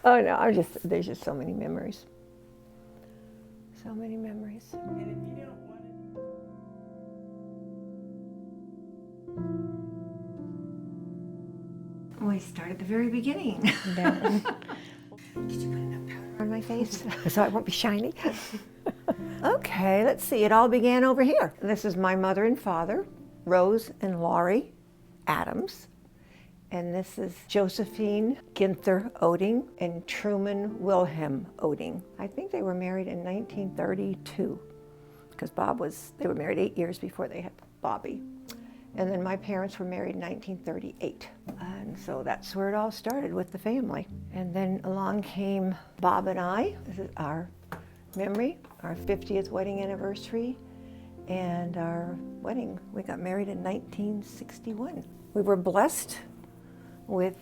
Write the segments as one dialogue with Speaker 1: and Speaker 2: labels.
Speaker 1: Oh no, there's just so many memories. So many memories.
Speaker 2: And if you don't want to...
Speaker 1: We start at the very beginning. Did you put enough powder on my face so I won't be shiny? Okay, let's see. It all began over here. This is my mother and father, Rose and Laurie Adams. And this is Josephine Ginther Oetting and Truman Wilhelm Oetting. I think they were married in 1932 because they were married 8 years before they had Bobby. And then my parents were married in 1938. And so that's where it all started with the family. And then along came Bob and I. This is our memory, our 50th wedding anniversary, and our wedding. We got married in 1961. We were blessed with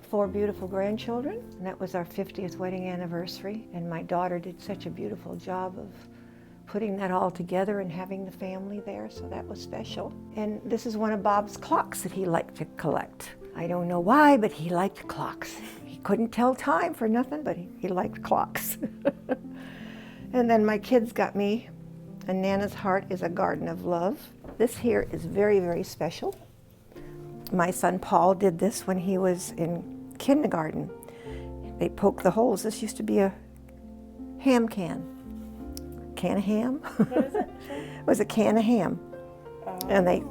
Speaker 1: 4 beautiful grandchildren, and that was our 50th wedding anniversary. And my daughter did such a beautiful job of putting that all together and having the family there, so that was special. And this is one of Bob's clocks that he liked to collect. I don't know why, but he liked clocks. He couldn't tell time for nothing, but he liked clocks. And then my kids got me a Nana's Heart is a Garden of Love. This here is very, very special. My son Paul did this when he was in kindergarten. They poked the holes. This used to be a ham can. Can of ham?
Speaker 2: What is it?
Speaker 1: It was a can of ham.
Speaker 2: Oh.
Speaker 1: And they,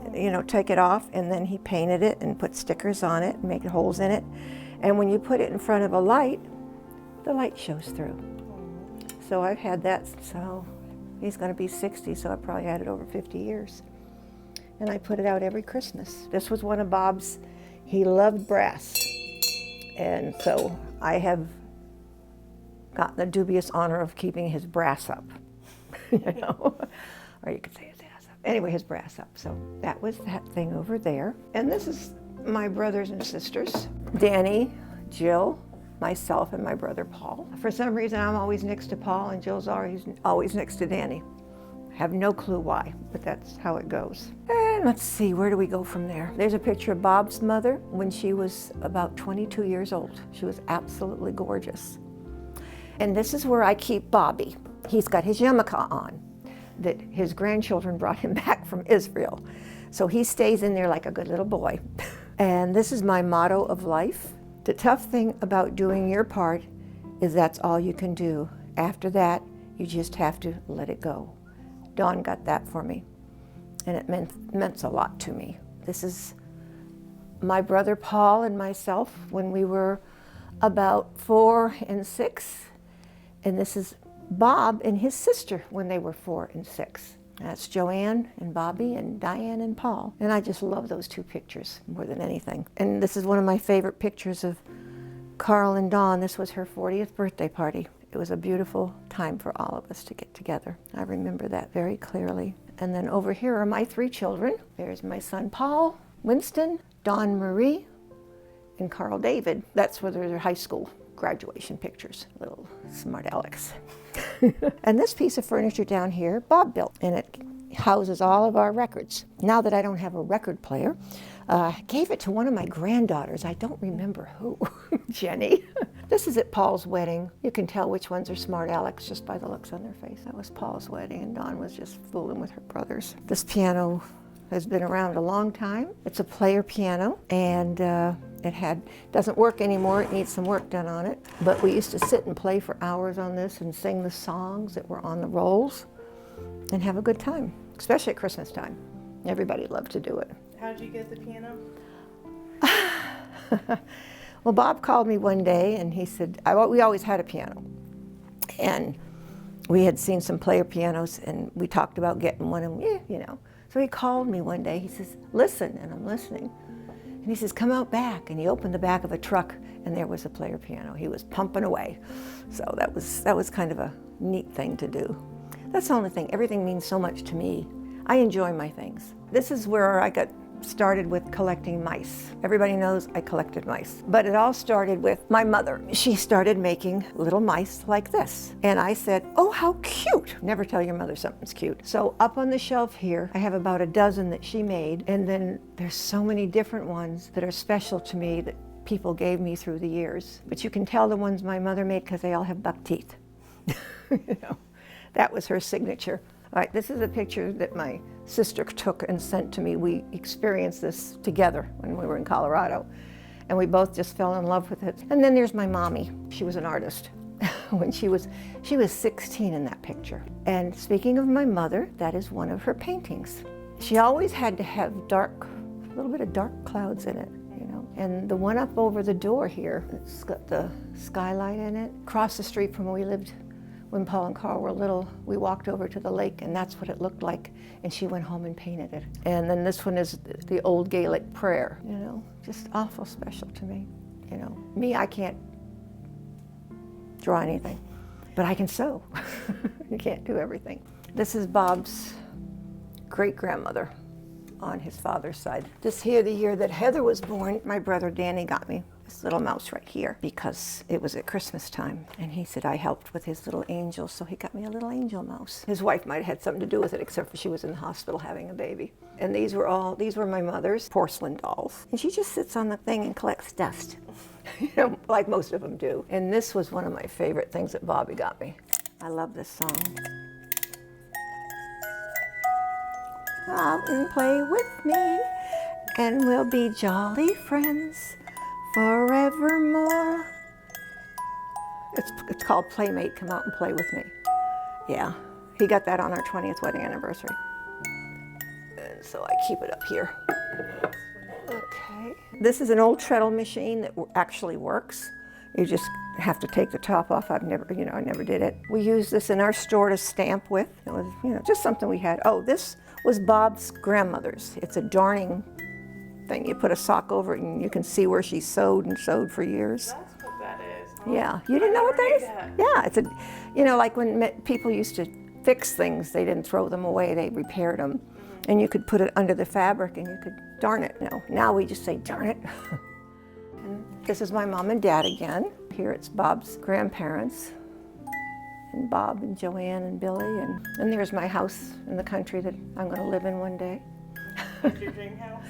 Speaker 1: take it off, and then he painted it and put stickers on it and made holes in it. And when you put it in front of a light, the light shows through. So I've had that, so he's going to be 60, so I probably had it over 50 years. And I put it out every Christmas. This was one of Bob's, he loved brass. And so I have gotten the dubious honor of keeping his brass up, or you could say his ass up. Anyway, his brass up. So that was that thing over there. And this is my brothers and sisters, Danny, Jill, myself, and my brother Paul. For some reason, I'm always next to Paul, and Jill's always next to Danny. I have no clue why, but that's how it goes. And let's see, where do we go from there? There's a picture of Bob's mother when she was about 22 years old. She was absolutely gorgeous. And this is where I keep Bobby. He's got his yarmulke on that his grandchildren brought him back from Israel. So he stays in there like a good little boy. And this is my motto of life. The tough thing about doing your part is that's all you can do. After that, you just have to let it go. Dawn got that for me, and it meant a lot to me. This is my brother Paul and myself when we were about 4 and 6, and this is Bob and his sister when they were 4 and 6. That's Joanne and Bobby and Diane and Paul. And I just love those 2 pictures more than anything. And this is one of my favorite pictures of Carl and Dawn. This was her 40th birthday party. It was a beautiful time for all of us to get together. I remember that very clearly. And then over here are my 3 children. There's my son Paul, Winston, Dawn Marie, and Carl David. That's where their high school graduation pictures. Little smart Alex. And this piece of furniture down here, Bob built, and it houses all of our records. Now that I don't have a record player, I gave it to one of my granddaughters. I don't remember who, Jenny. This is at Paul's wedding. You can tell which ones are smart Alex just by the looks on their face. That was Paul's wedding, and Dawn was just fooling with her brothers. This piano has been around a long time. It's a player piano, and it doesn't work anymore. It needs some work done on it. But we used to sit and play for hours on this and sing the songs that were on the rolls and have a good time, especially at Christmas time. Everybody loved to do it.
Speaker 2: How did you get the piano?
Speaker 1: Well, Bob called me one day and he said, we always had a piano. And we had seen some player pianos and we talked about getting one and So he called me one day, he says, listen, and I'm listening. And he says, come out back. And he opened the back of a truck and there was a player piano. He was pumping away. So that was kind of a neat thing to do. That's the only thing. Everything means so much to me. I enjoy my things. This is where I got started with collecting mice. Everybody knows I collected mice. But it all started with my mother. She started making little mice like this. And I said, oh, how cute. Never tell your mother something's cute. So up on the shelf here, I have about a dozen that she made. And then there's so many different ones that are special to me that people gave me through the years. But you can tell the ones my mother made because they all have buck teeth. You know, that was her signature. All right, this is a picture that my sister took and sent to me. We experienced this together when we were in Colorado, and we both just fell in love with it. And then there's my mommy. She was an artist. When she was 16 in that picture. And speaking of my mother, that is one of her paintings. She always had to have a little bit of dark clouds in it, you know. And the one up over the door here, it's got the skylight in it. Across the street from where we lived, when Paul and Carl were little, we walked over to the lake, and that's what it looked like. And she went home and painted it. And then this one is the old Gaelic prayer, you know, just awful special to me. You know, me, I can't draw anything, but I can sew. You can't do everything. This is Bob's great-grandmother on his father's side. This here, the year that Heather was born, my brother Danny got me this little mouse right here because it was at Christmas time. And he said I helped with his little angel, so he got me a little angel mouse. His wife might have had something to do with it, except for she was in the hospital having a baby. And these were my mother's porcelain dolls. And she just sits on the thing and collects dust. You know, like most of them do. And this was one of my favorite things that Bobby got me. I love this song. Out and play with me, and we'll be jolly friends forevermore. It's called Playmate, Come Out and Play With Me. Yeah, he got that on our 20th wedding anniversary. And so I keep it up here. Okay. This is an old treadle machine that actually works. You just have to take the top off. I never did it. We use this in our store to stamp with. It was, just something we had. Oh, this was Bob's grandmother's. It's a darning thing. You put a sock over it and you can see where she sewed for years.
Speaker 2: That's what that is.
Speaker 1: Yeah, you didn't know what that is? Yeah, it's like when people used to fix things, they didn't throw them away, they repaired them. And you could put it under the fabric and you could darn it. No, now we just say darn it. And this is my mom and dad again. Here it's Bob's grandparents, and Bob and Joanne and Billy. And there's my house in the country that I'm going to live in one day.
Speaker 2: That's your dream house?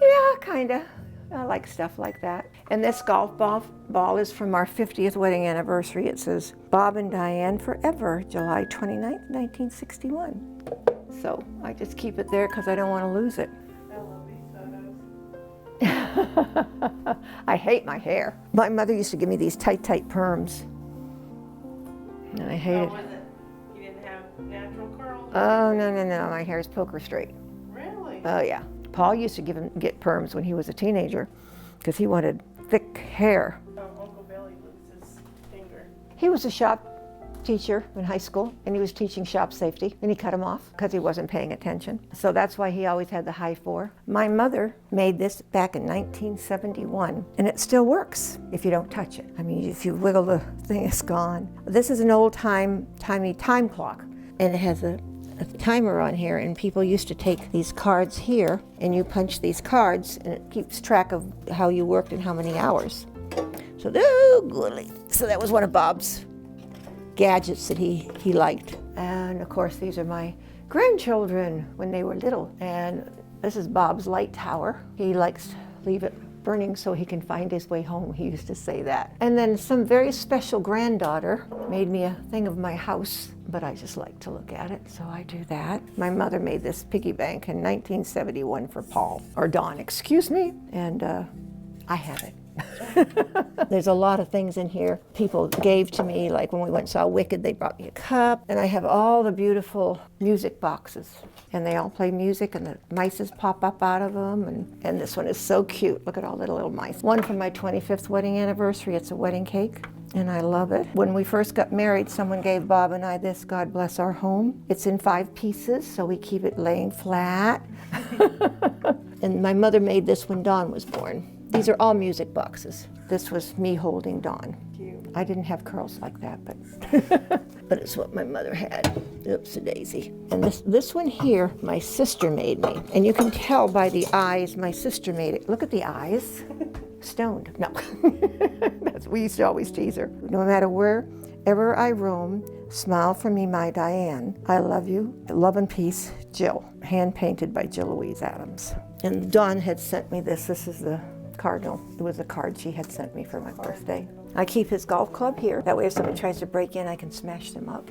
Speaker 1: Yeah, kind of. I like stuff like that. And this golf ball is from our 50th wedding anniversary. It says, Bob and Diane forever, July 29th, 1961. So I just keep it there because I don't want to lose it.
Speaker 2: I love these photos.
Speaker 1: I hate my hair. My mother used to give me these tight perms. And I hate it.
Speaker 2: Was it? You didn't have natural curls?
Speaker 1: Oh, no. My hair is poker straight.
Speaker 2: Really?
Speaker 1: Oh, yeah. Paul used to get perms when he was a teenager because he wanted thick hair.
Speaker 2: Uncle Billy loses his finger.
Speaker 1: He was a shop teacher in high school, and he was teaching shop safety, and he cut him off because he wasn't paying attention. So that's why he always had the high 4. My mother made this back in 1971, and it still works if you don't touch it. I mean, if you wiggle the thing, it's gone. This is an old-timey time clock, and it has a timer on here, and people used to take these cards here, and you punch these cards, and it keeps track of how you worked and how many hours. So, oh, goodly. So that was one of Bob's gadgets that he liked. And of course, these are my grandchildren when they were little. And this is Bob's light tower. He likes to leave it burning so he can find his way home. He used to say that. And then some very special granddaughter made me a thing of my house, but I just like to look at it, so I do that. My mother made this piggy bank in 1971 for Paul, or Don, excuse me, and I have it. There's a lot of things in here people gave to me, like when we went and saw Wicked, they brought me a cup, and I have all the beautiful music boxes, and they all play music, and the mices pop up out of them, and this one is so cute. Look at all the little mice. One from my 25th wedding anniversary. It's a wedding cake, and I love it. When we first got married, someone gave Bob and I this, God Bless Our Home. It's in 5 pieces, so we keep it laying flat. And my mother made this when Dawn was born. These are all music boxes. This was me holding Dawn.
Speaker 2: Cute.
Speaker 1: I didn't have curls like that, but but it's what my mother had. Oops-a-daisy. And this one here, my sister made me. And you can tell by the eyes, my sister made it. Look at the eyes. Stoned. No. We used to always tease her. No matter wherever I roam, smile for me, my Diane. I love you. Love and peace, Jill. Hand painted by Jill Louise Adams. And Dawn had sent me this. This is the cardinal. It was a card she had sent me for my birthday. I keep his golf club here. That way if somebody tries to break in, I can smash them up.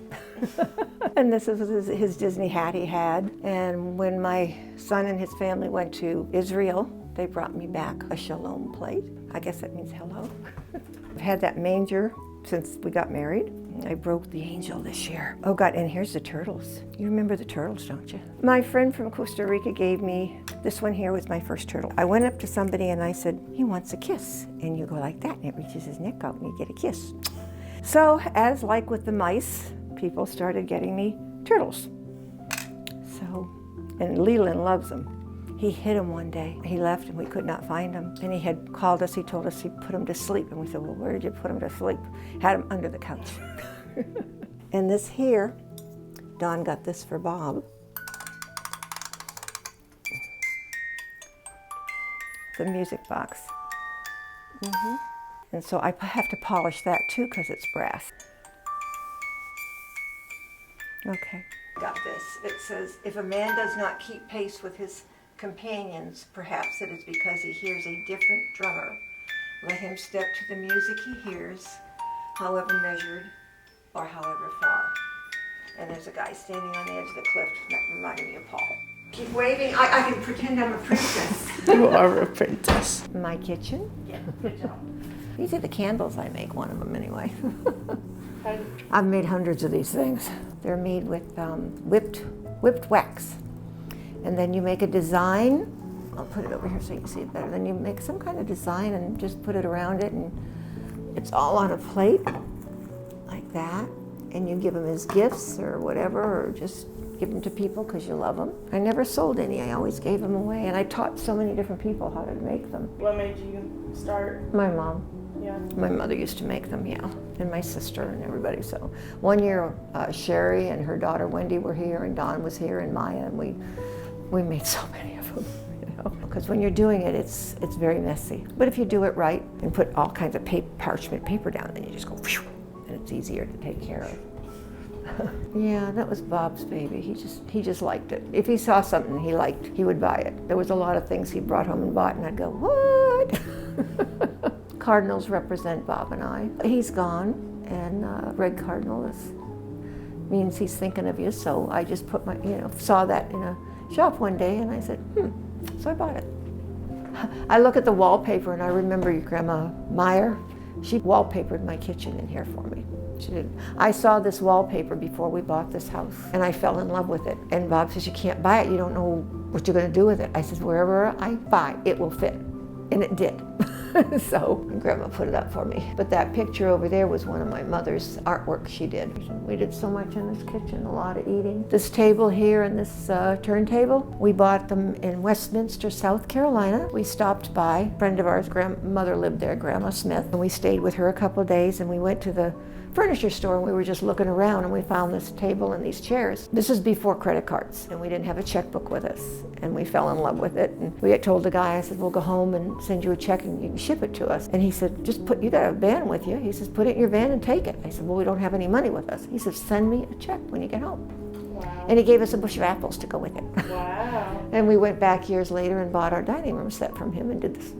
Speaker 1: And this is his Disney hat he had. And when my son and his family went to Israel, they brought me back a shalom plate. I guess that means hello. I've had that manger since we got married. I broke the angel this year. Oh God, and here's the turtles. You remember the turtles, don't you? My friend from Costa Rica gave me, this one here was my first turtle. I went up to somebody and I said, he wants a kiss. And you go like that and it reaches his neck out and you get a kiss. So as like with the mice, people started getting me turtles. So, and Leland loves them. He hid him one day. He left and we could not find him. And he had called us, he told us he put him to sleep. And we said, well, where did you put him to sleep? Had him under the couch. And this here, Dawn got this for Bob. The music box. And so I have to polish that too because it's brass. Okay. Got this. It says, if a man does not keep pace with his companions, perhaps it is because he hears a different drummer. Let him step to the music he hears, however measured or however far. And there's a guy standing on the edge of the cliff. That reminded me of Paul. Keep waving. I can pretend I'm a princess.
Speaker 3: You are a princess.
Speaker 1: My kitchen.
Speaker 2: Yeah, good job.
Speaker 1: These are the candles I make, one of them anyway.
Speaker 2: How-
Speaker 1: I've made hundreds of these things. They're made with whipped wax. And then you make a design. I'll put it over here so you can see it better. Then you make some kind of design and just put it around it, and it's all on a plate like that. And you give them as gifts or whatever, or just give them to people because you love them. I never sold any. I always gave them away, and I taught so many different people how to make them.
Speaker 2: What made you start?
Speaker 1: My mom.
Speaker 2: Yeah.
Speaker 1: My mother used to make them, yeah, and my sister and everybody. So one year, Sherry and her daughter Wendy were here, and Dawn was here, and Maya, and we made so many of them, you know. Because when you're doing it, it's very messy. But if you do it right and put all kinds of parchment paper down, then you just go, whew, and it's easier to take care of. Yeah, that was Bob's baby. He just liked it. If he saw something he liked, he would buy it. There was a lot of things he brought home and bought, and I'd go, what? Cardinals represent Bob and I. He's gone, and red cardinal means he's thinking of you. So I just put saw that in a shop one day, and I said, so I bought it. I look at the wallpaper, and I remember your Grandma Meyer. She wallpapered my kitchen in here for me. She did. I saw this wallpaper before we bought this house, and I fell in love with it. And Bob says, you can't buy it. You don't know what you're going to do with it. I said, wherever I buy, it will fit. And it did. So Grandma put it up for me. But that picture over there was one of my mother's artwork she did. We did so much in this kitchen, a lot of eating. This table here and this turntable, we bought them in Westminster, South Carolina. We stopped by, a friend of ours, grandmother lived there, Grandma Smith, and we stayed with her a couple of days, and we went to the furniture store, and we were just looking around, and we found this table and these chairs. This is before credit cards, and we didn't have a checkbook with us, and we fell in love with it. And we had told the guy, I said, we'll go home and send you a check and you can ship it to us. And he said, you got a van with you. He says, put it in your van and take it. I said, well, we don't have any money with us. He said, send me a check when you get home.
Speaker 2: Wow.
Speaker 1: And he gave us a bush of apples to go with it.
Speaker 2: Wow.
Speaker 1: And we went back years later and bought our dining room set from him and did this,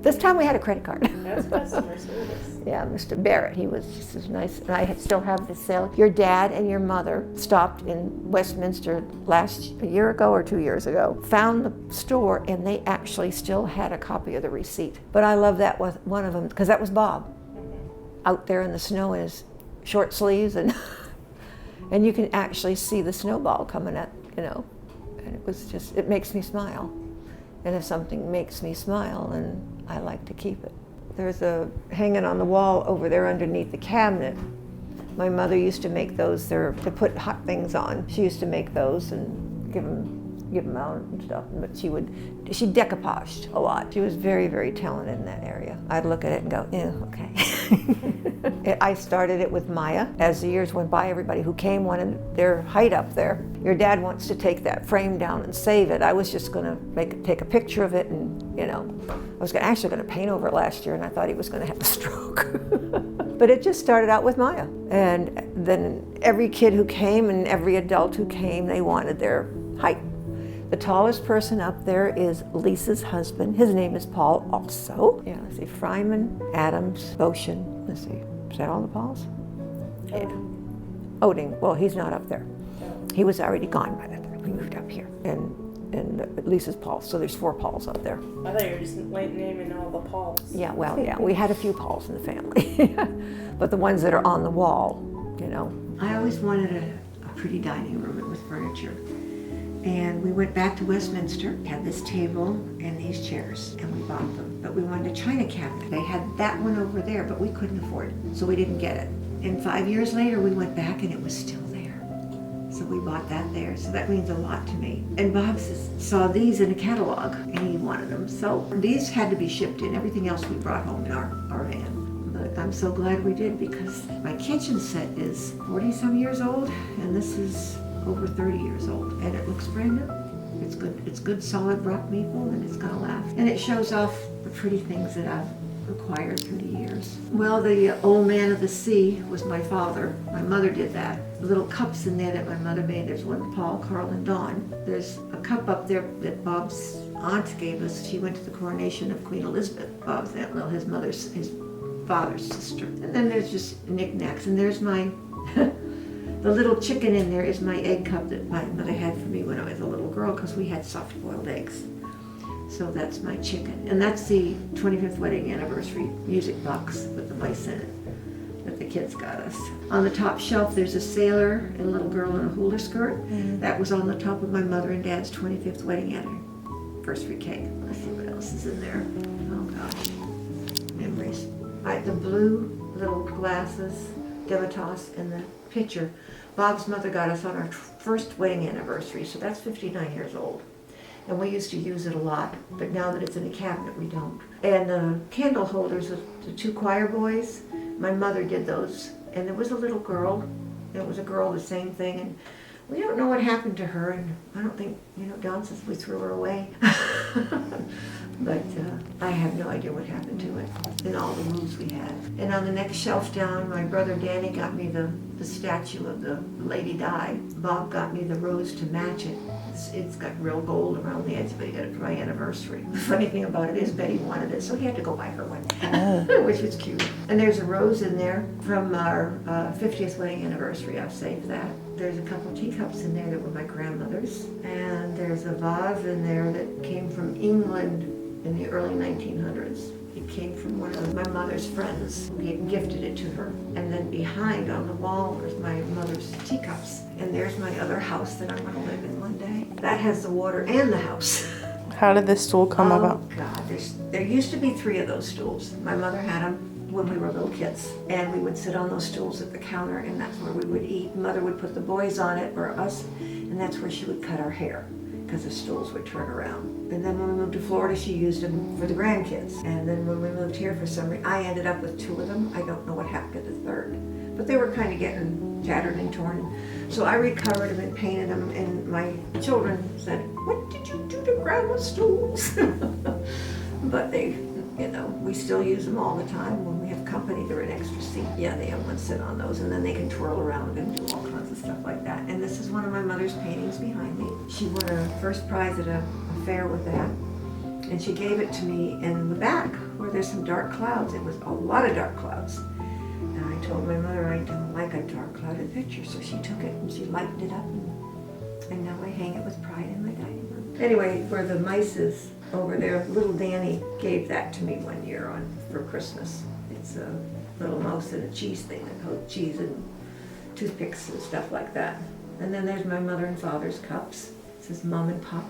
Speaker 1: this time we had a credit card.
Speaker 2: That's customer service.
Speaker 1: Yeah, Mr. Barrett, he was just as nice. And I still have the sale. Your dad and your mother stopped in Westminster a year ago or 2 years ago, found the store, and they actually still had a copy of the receipt. But I love that was one of them, because that was Bob, out there in the snow in his short sleeves, and and you can actually see the snowball coming at, and it makes me smile. And if something makes me smile, then I like to keep it. There's a hanging on the wall over there underneath the cabinet. My mother used to make those. They're to put hot things on. She used to make those and give them out and stuff. But she decoupaged a lot. She was very, very talented in that area. I'd look at it and go, yeah, okay. I started it with Maya. As the years went by, everybody who came wanted their height up there. Your dad wants to take that frame down and save it. I was just going to take a picture of it, and I was actually going to paint over it last year, and I thought he was going to have a stroke. But it just started out with Maya. And then every kid who came and every adult who came, they wanted their height. The tallest person up there is Lisa's husband. His name is Paul also. Yeah, let's see, Fryman, Adams, Goshen. Let's see, is that all the Pauls? Yeah. Oetting, well, he's not up there. He was already gone by the time we moved up here. And Lisa's Paul, so there's 4 Pauls up there.
Speaker 2: I thought you were just naming all the Pauls.
Speaker 1: Yeah, well, yeah, we had a few Pauls in the family. But the ones that are on the wall, you know. I always wanted a pretty dining room with furniture. And we went back to Westminster, had this table and these chairs, and we bought them. But we wanted a china cabinet. They had that one over there, but we couldn't afford it, so we didn't get it. And 5 years later, we went back and it was still there. So we bought that there, so that means a lot to me. And Bob saw these in a catalog, and he wanted them. So these had to be shipped in. Everything else we brought home in our van. But I'm so glad we did, because my kitchen set is 40-some years old, and this is over 30 years old, and it looks brand new. It's good solid rock maple, and it's gonna last. And it shows off the pretty things that I've acquired through the years. Well, the old man of the sea was my father. My mother did that. The little cups in there that my mother made, there's one Paul, Carl, and Dawn. There's a cup up there that Bob's aunt gave us. She went to the coronation of Queen Elizabeth. Bob's aunt, well, his father's sister. And then there's just knickknacks, and there's my the little chicken in there is my egg cup that my mother had for me when I was a little girl, because we had soft-boiled eggs. So that's my chicken. And that's the 25th wedding anniversary music box with the mice in it that the kids got us. On the top shelf, there's a sailor and a little girl in a hula skirt. That was on the top of my mother and dad's 25th wedding anniversary cake. Let's see what else is in there. Oh gosh, memories. The blue little glasses, Devitas, and the picture. Bob's mother got us on our first wedding anniversary, so that's 59 years old. And we used to use it a lot, but now that it's in a cabinet, we don't. And the candle holders of the 2 choir boys, my mother did those. And there was a little girl, it was a girl, the same thing, and we don't know what happened to her, and I don't think, Don says we threw her away. But I have no idea what happened to it and all the moves we had. And on the next shelf down, my brother Danny got me the statue of the Lady Di. Bob got me the rose to match it. It's got real gold around the edge, but he got it for my anniversary. The funny thing about it is Betty wanted it, so he had to go buy her one, which was cute. And there's a rose in there from our 50th wedding anniversary. I've saved that. There's a couple teacups in there that were my grandmother's. And there's a vase in there that came from England in the early 1900s. It came from one of my mother's friends. He had gifted it to her. And then behind on the wall was my mother's teacups. And there's my other house that I'm going to live in one day. That has the water and the house.
Speaker 3: How did this stool come about?
Speaker 1: Oh God, there used to be 3 of those stools. My mother had them when we were little kids. And we would sit on those stools at the counter, and that's where we would eat. Mother would put the boys on it, or us, and that's where she would cut our hair, because the stools would turn around. And then when we moved to Florida, she used them for the grandkids. And then when we moved here, for some reason, I ended up with 2 of them. I don't know what happened to the 3rd. But they were kind of getting tattered and torn. So I recovered them and painted them, and my children said, "What did you do to Grandma's stools?" But they, we still use them all the time. When we have company, they're an extra seat. Yeah, the young ones sit on those, and then they can twirl around and do all kinds of stuff like that. And this is one of my mother's paintings behind me. She won a first prize at a fair with that. And she gave it to me in the back, where there's some dark clouds. It was a lot of dark clouds. And I told my mother I don't like a dark clouded picture, so she took it and she lightened it up, and now I hang it with pride in my dining room. Anyway, where the mice is over there, little Danny gave that to me one year for Christmas. It's a little mouse and a cheese thing that holds cheese and toothpicks and stuff like that. And then there's my mother and father's cups. It says Mom and Pop.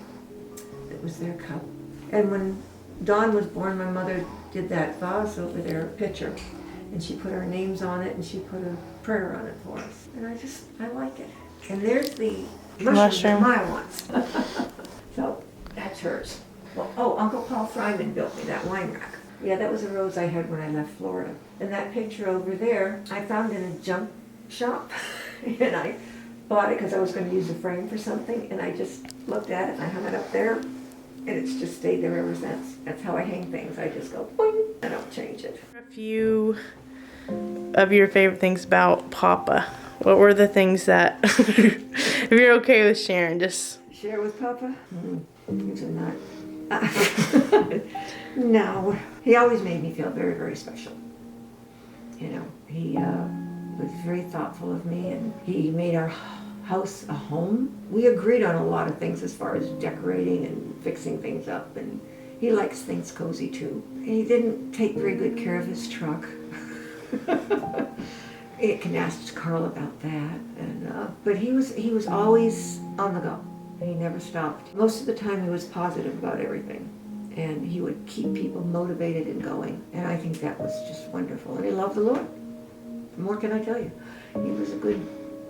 Speaker 1: It was their cup. And when Dawn was born, my mother did that vase over there, a pitcher. And she put our names on it, and she put a prayer on it for us. And I like it. And there's the mushroom that Maya wants. So that's hers. Well, Uncle Paul Fryman built me that wine rack. Yeah, that was a rose I had when I left Florida. And that picture over there, I found in a junk shop. And I bought it because I was going to use the frame for something. And I just looked at it and I hung it up there. And it's just stayed there ever since. That's how I hang things. I just go, boing. I don't change it.
Speaker 3: A few of your favorite things about Papa. What were the things that, if you're okay with sharing, just
Speaker 1: Share with Papa? He's a nut. No, he always made me feel very, very special. You know, he was very thoughtful of me, and he made our house a home. We agreed on a lot of things as far as decorating and fixing things up, and he likes things cozy too. He didn't take very good care of his truck. You can ask Carl about that, but he was always on the go. He never stopped. Most of the time he was positive about everything, and he would keep people motivated and going, and I think that was just wonderful. And he loved the Lord. What more can I tell you? He was a good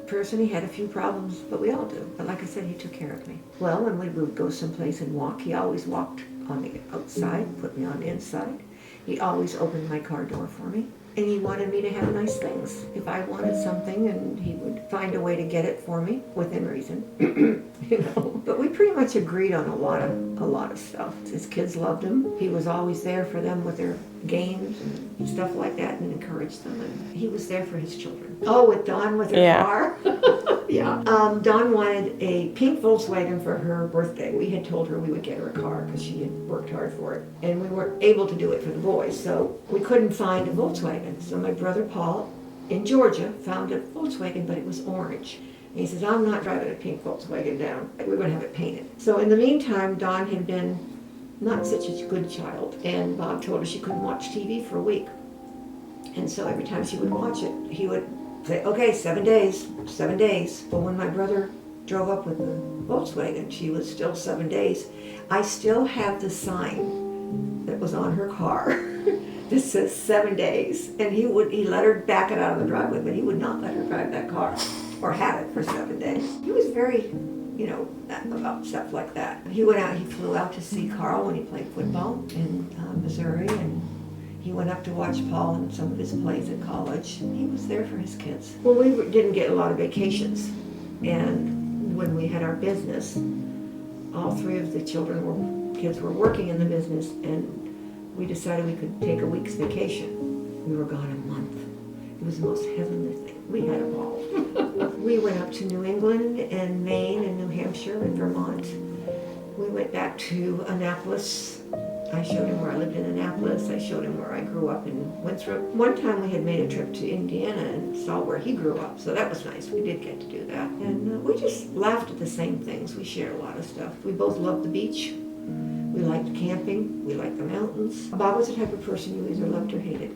Speaker 1: person. He had a few problems, but we all do. But like I said, he took care of me. Well, when we would go someplace and walk, he always walked on the outside, put me on the inside. He always opened my car door for me. And he wanted me to have nice things. If I wanted something, and he would find a way to get it for me within reason, you know. But we pretty much agreed on a lot of stuff. His kids loved him. He was always there for them with their games and stuff like that, and encouraged them. And he was there for his children. Oh, with Dawn with her car. Yeah. Dawn wanted a pink Volkswagen for her birthday. We had told her we would get her a car because she had worked hard for it. And we weren't able to do it for the boys, so we couldn't find a Volkswagen. So my brother Paul in Georgia found a Volkswagen, but it was orange. And he says, I'm not driving a pink Volkswagen down. We're going to have it painted. So in the meantime, Dawn had been not such a good child. And Bob told her she couldn't watch TV for a week. And so every time she would watch it, he would say, okay, 7 days, 7 days. But when my brother drove up with the Volkswagen, she was still 7 days. I still have the sign that was on her car that says 7 days. And he let her back it out of the driveway, but he would not let her drive that car or have it for 7 days. He was very, you know, about stuff like that. He flew out to see Carl when he played football in Missouri, and he went up to watch Paul in some of his plays at college. He was there for his kids. Well, we didn't get a lot of vacations, and when we had our business, all three of the kids were working in the business, and we decided we could take a week's vacation. We were gone a month. It was the most heavenly thing. We had a ball. We went up to New England and Maine and New Hampshire and Vermont. We went back to Annapolis. I showed him where I lived in Annapolis. I showed him where I grew up in Winthrop. One time we had made a trip to Indiana and saw where he grew up, so that was nice. We did get to do that. And we just laughed at the same things. We shared a lot of stuff. We both loved the beach. We liked camping. We liked the mountains. Bob was the type of person you either loved or hated.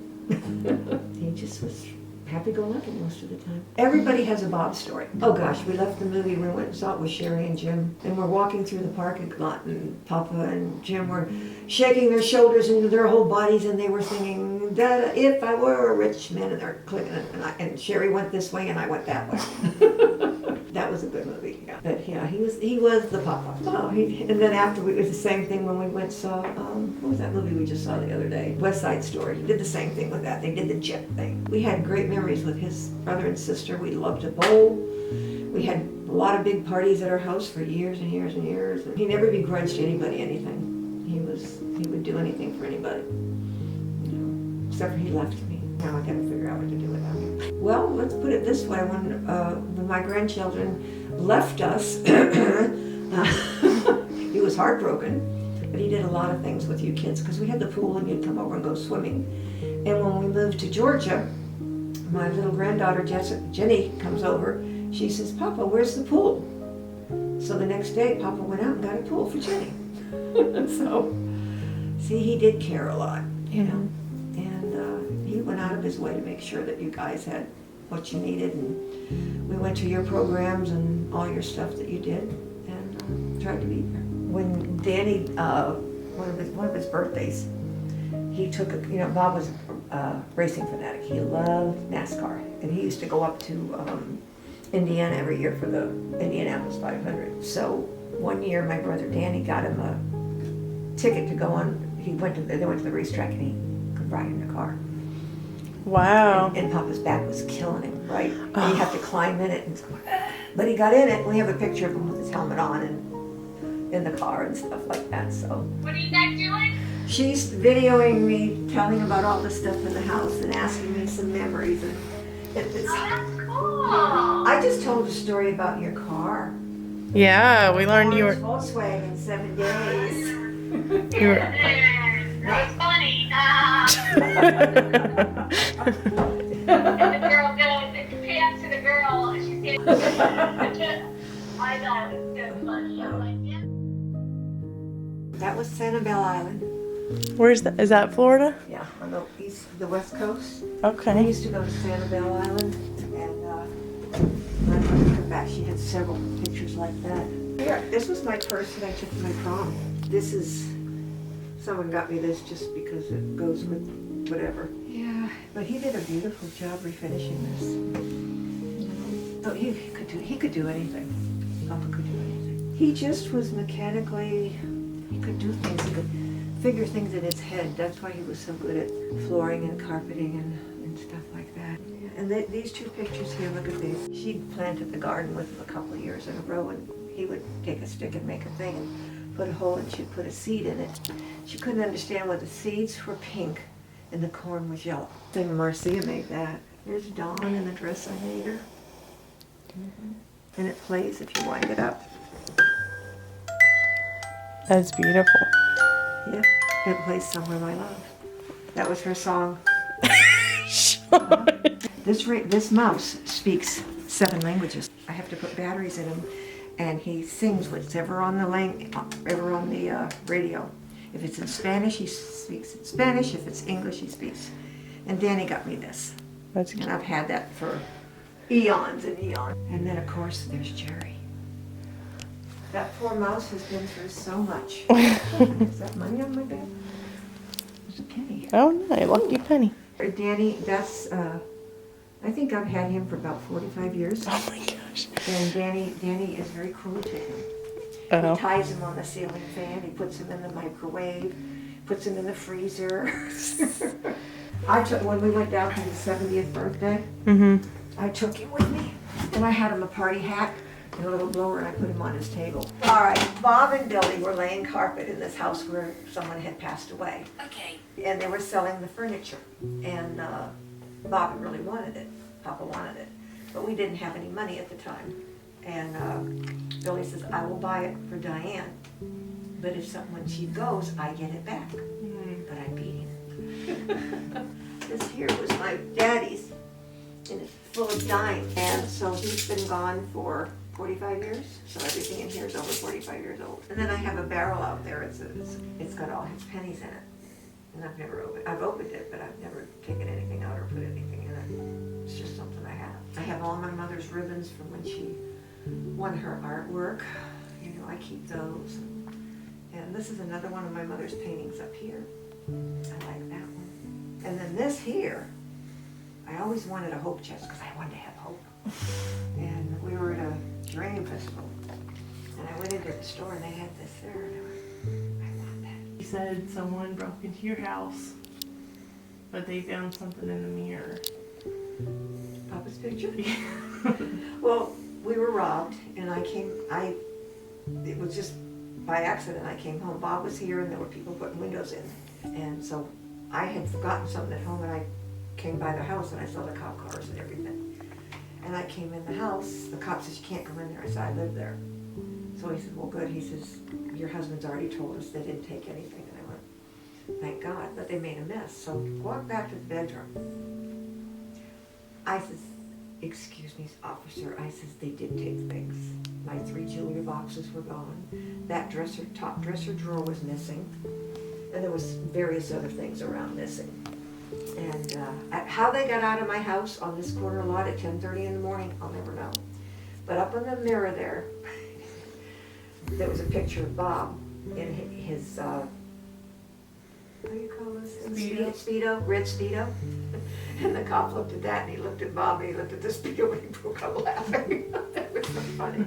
Speaker 1: He just was happy-go-lucky most of the time. Everybody has a Bob story. Oh gosh, we left the movie, we went and saw it with Sherry and Jim, and we're walking through the parking lot, and Papa and Jim were shaking their shoulders into their whole bodies, and they were singing, "That if I were a rich man," and they're clicking, and Sherry went this way, and I went that way. That was a good movie, yeah. But yeah, he was the Papa. Oh, and then after, it was the same thing when we went and saw, what was that movie we just saw the other day? West Side Story. He did the same thing with that. They did the jet thing. We had great memories with his brother and sister. We loved to bowl. We had a lot of big parties at our house for years and years and years. And he never begrudged anybody anything. He would do anything for anybody. You know, except for he left me. Now I gotta figure out what to do without him. Well, let's put it this way. When my grandchildren left us, he was heartbroken. But he did a lot of things with you kids, because we had the pool and you'd come over and go swimming. And when we moved to Georgia, my little granddaughter Jenny comes over. She says, "Papa, where's the pool?" So the next day, Papa went out and got a pool for Jenny. So, see, he did care a lot, you know. And he went out of his way to make sure that you guys had what you needed. And we went to your programs and all your stuff that you did, and tried to be there. When Danny, one of his birthdays, he took, Bob was a racing fanatic. He loved NASCAR, and he used to go up to Indiana every year for the Indianapolis 500. So one year, my brother Danny got him a ticket to go on. They went to the racetrack, and he could ride in the car.
Speaker 3: Wow.
Speaker 1: And Papa's back was killing him, right? And you have to climb in it, but he got in it. We have a picture of him with his helmet on and in the car and stuff like that. So.
Speaker 4: What are you guys doing?
Speaker 1: She's videoing me, telling about all the stuff in the house and asking me some memories. And
Speaker 4: Oh, that's cool.
Speaker 1: I just told a story about your car.
Speaker 3: Yeah, we learned you were.
Speaker 1: Volkswagen 7 days.
Speaker 3: You were.
Speaker 4: That's funny. And the girl goes, it pans to the girl, and she's getting. I know, it's so funny. I'm like, yeah.
Speaker 1: That was Sanibel Island.
Speaker 3: Where's that? Is that Florida?
Speaker 1: Yeah, on the west coast. I
Speaker 3: Okay.
Speaker 1: used to go to Sanibel Island, and my mother come back. She had several pictures like that. Here, this was my purse that I took to my prom. This is, someone got me this just because it goes with whatever. Yeah, but he did a beautiful job refinishing this. So he could do anything. Papa could do anything. He just was mechanically, he could do things. He could figure things in his head. That's why he was so good at flooring and carpeting and stuff like that. And these two pictures here, look at these. She planted the garden with him a couple of years in a row, and he would take a stick and make a thing and put a hole, and she'd put a seed in it. She couldn't understand why the seeds were pink and the corn was yellow. I think Marcia made that. Here's Dawn in the dress I made her. And it plays if you wind it up.
Speaker 3: That's beautiful.
Speaker 1: Yeah, it plays Somewhere My Love. That was her song. This mouse speaks 7 languages. I have to put batteries in him, and he sings whatever on the radio. If it's in Spanish, he speaks in Spanish. If it's English, he speaks. And Danny got me this,
Speaker 3: That's
Speaker 1: and
Speaker 3: cute.
Speaker 1: I've had that for eons and eons. And then of course there's Jerry. That poor mouse has been through so much. Is that money on my bed? There's a penny.
Speaker 3: Oh no, lucky penny.
Speaker 1: Danny, that's, I think I've had him for about 45 years.
Speaker 3: Oh my gosh.
Speaker 1: And Danny is very cruel to him.
Speaker 3: Oh.
Speaker 1: He ties him on the ceiling fan, he puts him in the microwave, puts him in the freezer. When we went down for his 70th birthday, I took him with me, and I had him a party hat and a little blower, and I put him on his table. All right, Bob and Billy were laying carpet in this house where someone had passed away.
Speaker 4: Okay.
Speaker 1: And they were selling the furniture, and Bob really wanted it. Papa wanted it, but we didn't have any money at the time. And Billy says, I will buy it for Diane, but when she goes, I get it back. But I beat him. This here was my daddy's, and it's full of dimes. And so he's been gone for 45 years, so everything in here is over 45 years old. And then I have a barrel out there, it's got all his pennies in it. And I've opened it, but I've never taken anything out or put anything in it. It's just something I have. I have all my mother's ribbons from when she won her artwork. You know, I keep those. And this is another one of my mother's paintings up here. I like that one. And then this here, I always wanted a hope chest because I wanted to have hope. And we were at a geranium festival, and I went into the store and they had this there, and I went, I want that.
Speaker 3: You said someone broke into your house, but they found something in the mirror.
Speaker 1: Papa's picture? Well, we were robbed, and it was just by accident I came home. Bob was here, and there were people putting windows in. And so I had forgotten something at home, and I came by the house, and I saw the cop cars and everything. And I came in the house, the cop says, you can't go in there. I said, I live there. So he said, well, good. He says, your husband's already told us they didn't take anything. And I went, thank God, but they made a mess. So walk back to the bedroom. I says, excuse me, officer. I says, they did take things. My 3 jewelry boxes were gone. That top dresser drawer was missing. And there was various other things around missing. And how they got out of my house on this corner lot at 10:30 in the morning, I'll never know. But up in the mirror there, there was a picture of Bob in his, what do you call this? Speedo, red Speedo. And the cop looked at that, and he looked at Bob, and he looked at the Speedo, and he broke up laughing. That was so funny.